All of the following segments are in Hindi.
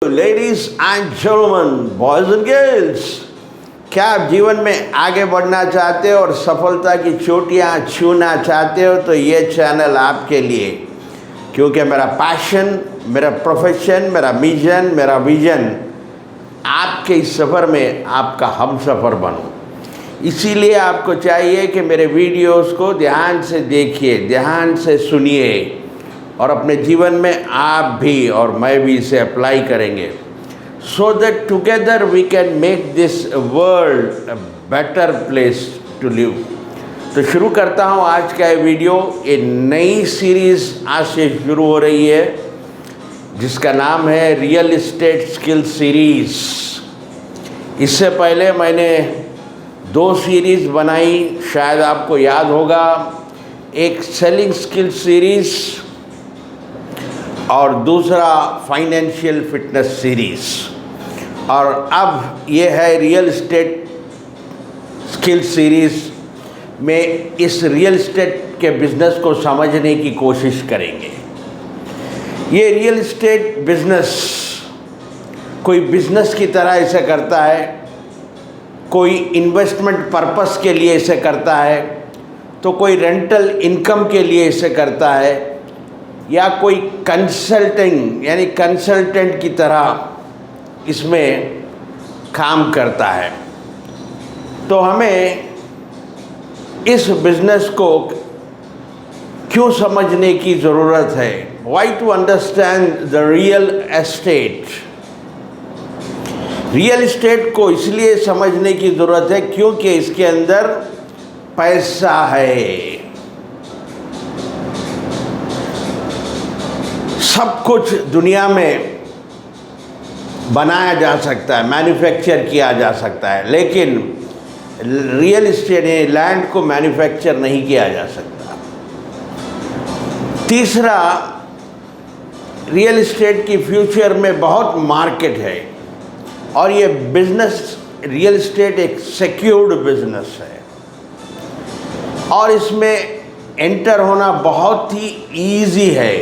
Ladies and gentleman, boys and girls, क्या आप जीवन में आगे बढ़ना चाहते हो और सफलता की चोटियां छूना चाहते हो तो ये चैनल आपके लिए, क्योंकि मेरा पैशन, मेरा प्रोफेशन, मेरा मिशन, मेरा विजन आपके इस सफ़र में आपका हम सफ़र बनूं। इसीलिए आपको चाहिए कि मेरे वीडियोस को ध्यान से देखिए, ध्यान से सुनिए और अपने जीवन में आप भी और मैं भी इसे अप्लाई करेंगे, so that together we can make this world a better place to live. तो शुरू करता हूँ आज का ये वीडियो। एक नई सीरीज़ आज से शुरू हो रही है जिसका नाम है रियल एस्टेट स्किल सीरीज़। इससे पहले मैंने 2 सीरीज़ बनाई, शायद आपको याद होगा, एक सेलिंग स्किल सीरीज़ और दूसरा फाइनेंशियल फिटनेस सीरीज़, और अब ये है रियल एस्टेट स्किल सीरीज़ में इस रियल एस्टेट के बिज़नेस को समझने की कोशिश करेंगे। ये रियल एस्टेट बिज़नेस कोई बिज़नेस की तरह इसे करता है, कोई इन्वेस्टमेंट पर्पस के लिए इसे करता है, तो कोई रेंटल इनकम के लिए इसे करता है, या कोई कंसल्टिंग यानी कंसल्टेंट की तरह इसमें काम करता है। तो हमें इस बिज़नेस को क्यों समझने की ज़रूरत है? Why to understand the real estate. Real estate को इसलिए समझने की ज़रूरत है क्योंकि इसके अंदर पैसा है। सब कुछ दुनिया में बनाया जा सकता है, मैन्युफैक्चर किया जा सकता है, लेकिन रियल एस्टेट लैंड को मैन्युफैक्चर नहीं किया जा सकता। तीसरा, रियल एस्टेट की फ्यूचर में बहुत मार्केट है और ये बिजनेस, रियल एस्टेट एक सिक्योर्ड बिजनेस है और इसमें एंटर होना बहुत ही इजी है।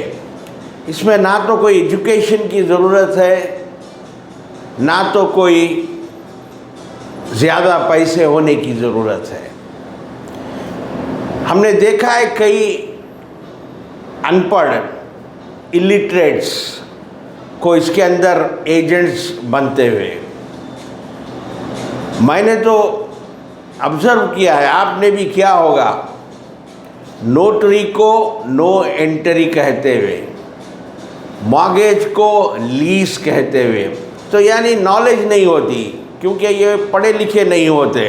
इसमें ना तो कोई एजुकेशन की ज़रूरत है, ना तो कोई ज़्यादा पैसे होने की ज़रूरत है। हमने देखा है कई अनपढ़ इलिटरेट्स को इसके अंदर एजेंट्स बनते हुए। मैंने तो ऑब्ज़र्व किया है, आपने भी किया होगा, नोटरी को नो एंट्री कहते हुए, मॉर्गेज को लीज कहते हुए। तो यानी नॉलेज नहीं होती क्योंकि ये पढ़े लिखे नहीं होते।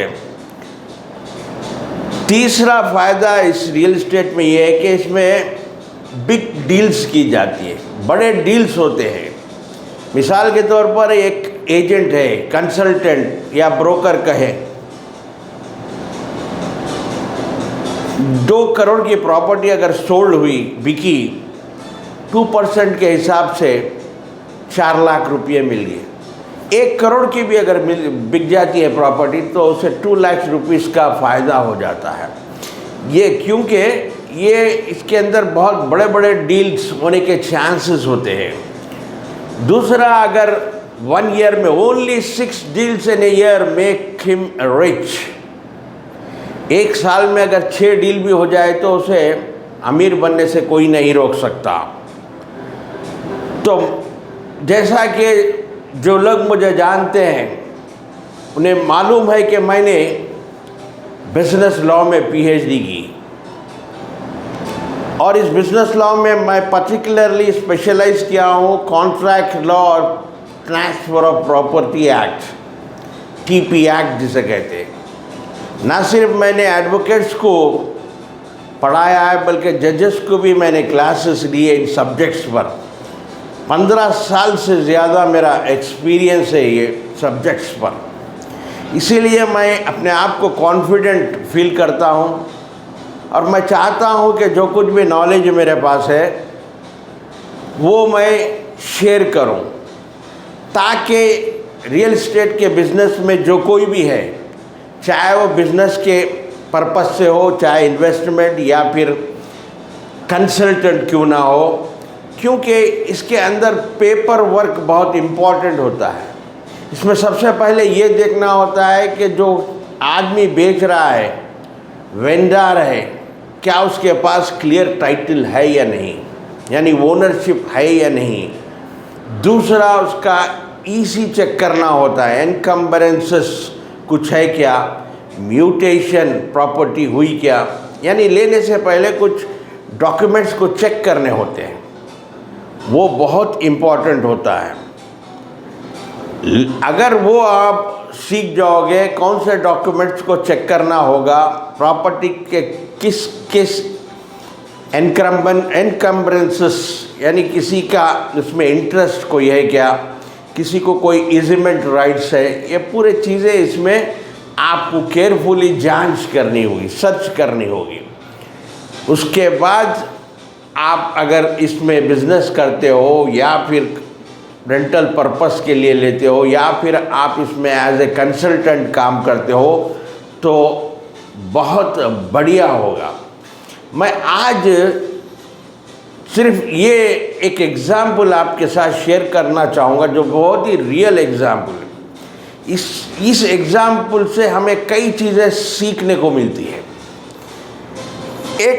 तीसरा फ़ायदा इस रियल एस्टेट में ये है कि इसमें बिग डील्स की जाती है, बड़े डील्स होते हैं। मिसाल के तौर पर एक एजेंट है, कंसल्टेंट या ब्रोकर कहे, 2 करोड़ की प्रॉपर्टी अगर सोल्ड हुई, बिकी, 2% के हिसाब से 4 लाख रुपये मिल गए। 1 करोड़ की भी अगर बिक जाती है प्रॉपर्टी तो उसे 2 लाख रुपीस का फ़ायदा हो जाता है। ये क्योंकि ये इसके अंदर बहुत बड़े बड़े डील्स होने के चांसेस होते हैं। दूसरा, अगर 1 ईयर में only 6 deals in a year make him rich. 1 साल में अगर 6 डील भी हो जाए तो उसे अमीर बनने से कोई नहीं रोक सकता। तो जैसा कि जो लोग मुझे जानते हैं उन्हें मालूम है कि मैंने बिजनेस लॉ में PhD की और इस बिजनेस लॉ में मैं पर्टिकुलरली स्पेशलाइज किया हूँ कॉन्ट्रैक्ट लॉ और transfer of property act, TP act जिसे कहते हैं। ना सिर्फ मैंने एडवोकेट्स को पढ़ाया है बल्कि जजेस को भी मैंने क्लासेस लिए इन सब्जेक्ट्स पर। 15 साल से ज़्यादा मेरा एक्सपीरियंस है ये सब्जेक्ट्स पर। इसीलिए मैं अपने आप को कॉन्फिडेंट फील करता हूँ और मैं चाहता हूँ कि जो कुछ भी नॉलेज मेरे पास है वो मैं शेयर करूँ, ताकि रियल एस्टेट के बिज़नेस में जो कोई भी है, चाहे वो बिज़नेस के पर्पस से हो, चाहे इन्वेस्टमेंट या फिर कंसल्टेंट क्यों ना हो, क्योंकि इसके अंदर पेपर वर्क बहुत इम्पॉर्टेंट होता है। इसमें सबसे पहले ये देखना होता है कि जो आदमी बेच रहा है, वेंडर है, क्या उसके पास क्लियर टाइटल है या नहीं, यानी ओनरशिप है या नहीं। दूसरा, उसका ईसी चेक करना होता है, एनकम्बरेंसेस कुछ है क्या, म्यूटेशन प्रॉपर्टी हुई क्या, यानी लेने से पहले कुछ डॉक्यूमेंट्स को चेक करने होते हैं, वो बहुत इम्पॉर्टेंट होता है। अगर वो आप सीख जाओगे कौन से डॉक्यूमेंट्स को चेक करना होगा, प्रॉपर्टी के किस किस एनकम्बरेंसेस, यानी किसी का उसमें इंटरेस्ट कोई है क्या, किसी को कोई इजमेंट राइट्स है, ये पूरे चीज़ें इसमें आपको केयरफुली जांच करनी होगी, सर्च करनी होगी। उसके बाद आप अगर इसमें बिजनेस करते हो या फिर रेंटल पर्पस के लिए लेते हो या फिर आप इसमें एज ए कंसल्टेंट काम करते हो तो बहुत बढ़िया होगा। मैं आज सिर्फ ये एक एग्ज़ाम्पल आपके साथ शेयर करना चाहूँगा जो बहुत ही रियल एग्ज़ाम्पल है। इस एग्ज़ाम्पल से हमें कई चीज़ें सीखने को मिलती है। एक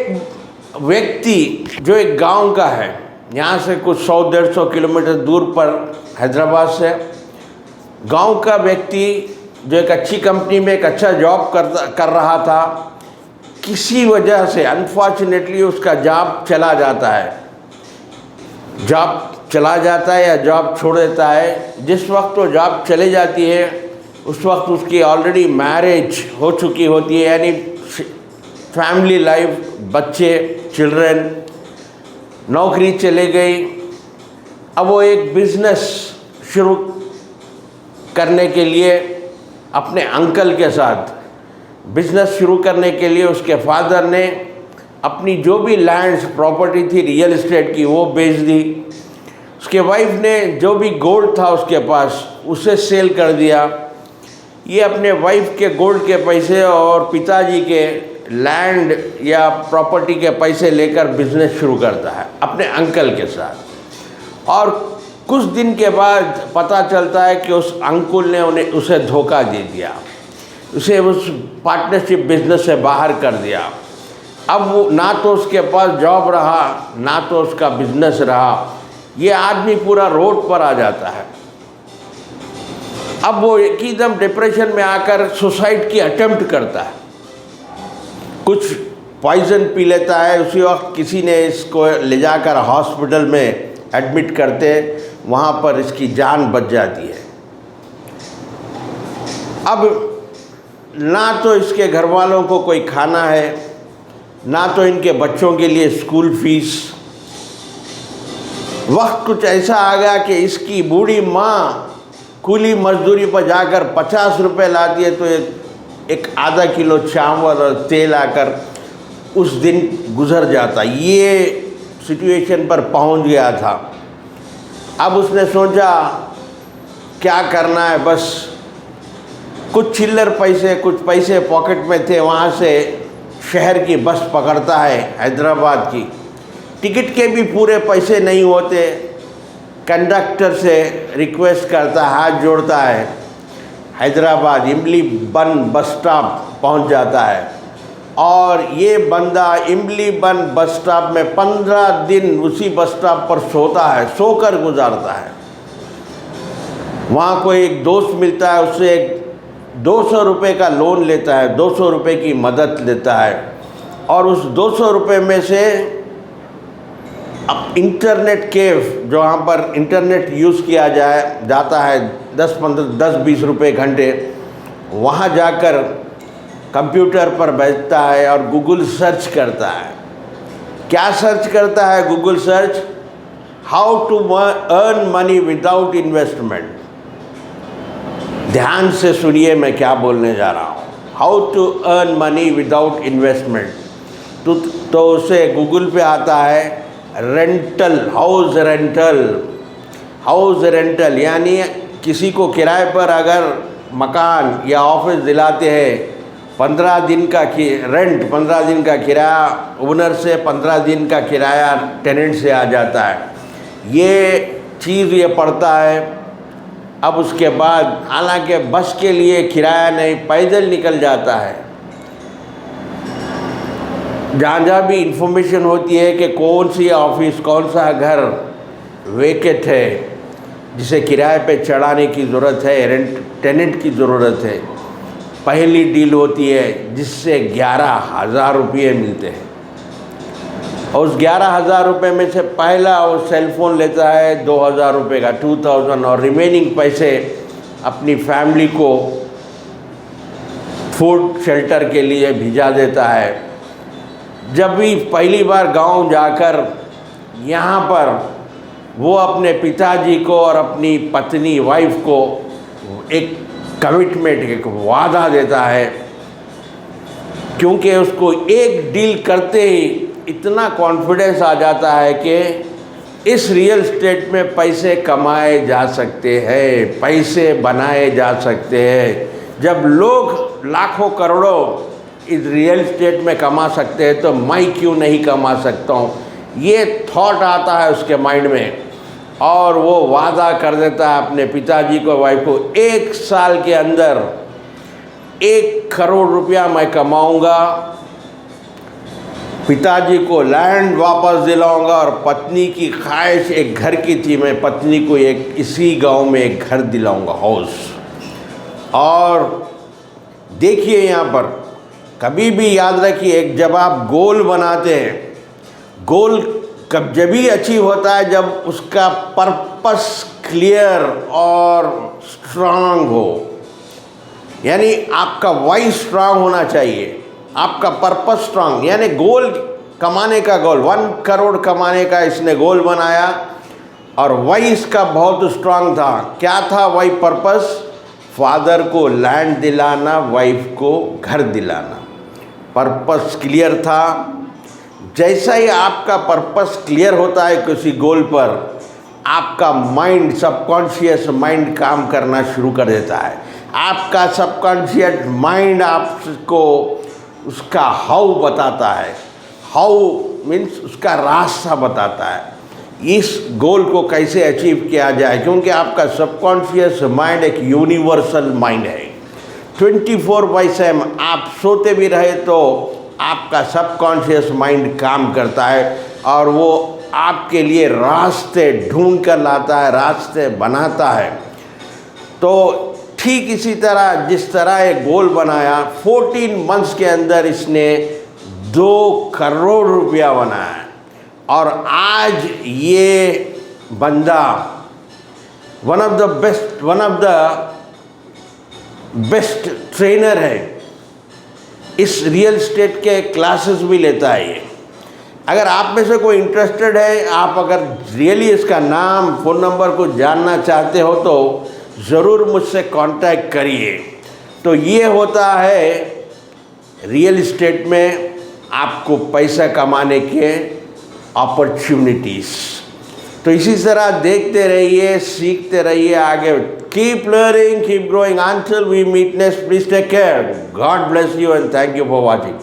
व्यक्ति जो एक गांव का है, यहाँ से कुछ 100-150 किलोमीटर दूर पर हैदराबाद से, गांव का व्यक्ति जो एक अच्छी कंपनी में एक अच्छा जॉब कर रहा था, किसी वजह से अनफॉर्चुनेटली उसका जॉब चला जाता है, या जॉब छोड़ देता है। जिस वक्त वो जॉब चले जाती है उस वक्त उसकी ऑलरेडी मैरिज हो चुकी होती है, यानी फैमिली लाइफ, बच्चे, चिल्ड्रन, नौकरी चले गई। अब वो एक बिज़नेस शुरू करने के लिए अपने अंकल के साथ बिज़नेस शुरू करने के लिए उसके फादर ने अपनी जो भी लैंड्स प्रॉपर्टी थी रियल एस्टेट की वो बेच दी। उसके वाइफ ने जो भी गोल्ड था उसके पास उसे सेल कर दिया। ये अपने वाइफ के गोल्ड के पैसे और पिताजी के लैंड या प्रॉपर्टी के पैसे लेकर बिजनेस शुरू करता है अपने अंकल के साथ। और कुछ दिन के बाद पता चलता है कि उस अंकल ने उसे धोखा दे दिया, उसे उस पार्टनरशिप बिजनेस से बाहर कर दिया। अब वो ना तो उसके पास जॉब रहा ना तो उसका बिजनेस रहा। ये आदमी पूरा रोड पर आ जाता है। अब वो एकदम डिप्रेशन में आकर सुसाइड की अटेम्प्ट करता है, कुछ पॉइजन पी लेता है। उसी वक्त किसी ने इसको ले जाकर हॉस्पिटल में एडमिट करते, वहाँ पर इसकी जान बच जाती है। अब ना तो इसके घर वालों को कोई खाना है, ना तो इनके बच्चों के लिए स्कूल फीस। वक्त कुछ ऐसा आ गया कि इसकी बूढ़ी माँ कूली मजदूरी पर जाकर 50 रुपये लाती है तो एक आधा किलो चावल और तेल आकर उस दिन गुजर जाता। ये सिचुएशन पर पहुंच गया था। अब उसने सोचा क्या करना है, बस कुछ चिल्लर पैसे, कुछ पैसे पॉकेट में थे, वहाँ से शहर की बस पकड़ता है हैदराबाद की। टिकट के भी पूरे पैसे नहीं होते। कंडक्टर से रिक्वेस्ट करता, हाथ जोड़ता है, हैदराबाद इमली बन बस स्टॉप पहुंच जाता है। और ये बंदा इमली बन बस स्टॉप में 15 दिन उसी बस स्टॉप पर सोता है, सोकर गुजारता है। वहाँ कोई एक दोस्त मिलता है, उससे एक 200 रुपये का लोन लेता है, 200 रुपये की मदद लेता है। और उस 200 रुपये में से अब इंटरनेट केफ, जो वहाँ पर इंटरनेट यूज़ किया जाता है 10-20 रुपये घंटे, वहाँ जाकर कंप्यूटर पर बैठता है और गूगल सर्च करता है। क्या सर्च करता है Google search? How to earn money without investment. ध्यान से सुनिए मैं क्या बोलने जा रहा हूँ। How to earn money without investment. तो उसे गूगल पे आता है रेंटल, हाउस रेंटल, यानी किसी को किराए पर अगर मकान या ऑफिस दिलाते हैं, 15 दिन का रेंट, 15 दिन का किराया ओनर से, 15 दिन का किराया टेनेंट से आ जाता है। ये चीज़ ये पड़ता है। अब उसके बाद हालांकि बस के लिए किराया नहीं, पैदल निकल जाता है। जहाँ भी इंफॉर्मेशन होती है कि कौन सी ऑफिस, कौन सा घर वेकेट है जिसे किराए पे चढ़ाने की ज़रूरत है, टेनेंट की ज़रूरत है, पहली डील होती है जिससे 11,000 रुपये मिलते हैं। और उस 11,000 रुपये में से पहला वो सेलफ़ोन लेता है 2,000 रुपये का, 2,000, और रिमेनिंग पैसे अपनी फैमिली को फूड शेल्टर के लिए भिजा देता है। जब भी पहली बार गांव जाकर यहाँ पर वो अपने पिताजी को और अपनी पत्नी, वाइफ को एक कमिटमेंट, एक वादा देता है, क्योंकि उसको एक डील करते ही इतना कॉन्फिडेंस आ जाता है कि इस रियल एस्टेट में पैसे कमाए जा सकते हैं, पैसे बनाए जा सकते हैं। जब लोग लाखों करोड़ों इस रियल एस्टेट में कमा सकते हैं तो मैं क्यों नहीं कमा सकता हूँ, ये थॉट आता है उसके माइंड में। और वो वादा कर देता है अपने पिताजी को, वाइफ को, 1 साल के अंदर 1 करोड़ रुपया मैं कमाऊंगा, पिताजी को लैंड वापस दिलाऊंगा, और पत्नी की ख्वाहिश एक घर की थी, मैं पत्नी को एक इसी गांव में एक घर दिलाऊंगा, हाउस। और देखिए यहाँ पर कभी भी याद रखिए, जब आप गोल बनाते हैं, गोल कब जब भी अचीव होता है जब उसका पर्पस क्लियर और स्ट्रांग हो। यानी आपका वाई स्ट्रांग होना चाहिए, आपका पर्पस स्ट्रांग, यानी गोल कमाने का गोल, 1 करोड़ कमाने का इसने गोल बनाया और वाई इसका बहुत स्ट्रांग था। क्या था वाई पर्पस? फादर को लैंड दिलाना, वाइफ को घर दिलाना। पर्पस क्लियर था। जैसा ही आपका पर्पस क्लियर होता है किसी गोल पर, आपका माइंड, सबकॉन्शियस माइंड काम करना शुरू कर देता है। आपका सबकॉन्शियस माइंड आपको उसका हाउ बताता है, हाउ मीन्स उसका रास्ता बताता है, इस गोल को कैसे अचीव किया जाए, क्योंकि आपका सबकॉन्शियस माइंड एक यूनिवर्सल माइंड है। 24/7 आप सोते भी रहे तो आपका सबकॉन्शियस माइंड काम करता है और वो आपके लिए रास्ते ढूंढ कर लाता है, रास्ते बनाता है। तो ठीक इसी तरह जिस तरह एक गोल बनाया, 14 मंथ्स के अंदर इसने 2 करोड़ रुपया बनाया और आज ये बंदा one of the best trainer है। इस रियल एस्टेट के क्लासेस भी लेता है ये। अगर आप में से कोई इंटरेस्टेड है, आप अगर रियली इसका नाम, फ़ोन नंबर को जानना चाहते हो तो ज़रूर मुझसे कांटेक्ट करिए। तो ये होता है रियल एस्टेट में आपको पैसा कमाने के अपॉर्चुनिटीज़। तो इसी तरह देखते रहिए, सीखते रहिए आगे। Keep learning, keep growing until we meet next. Please take care. God bless you and thank you for watching.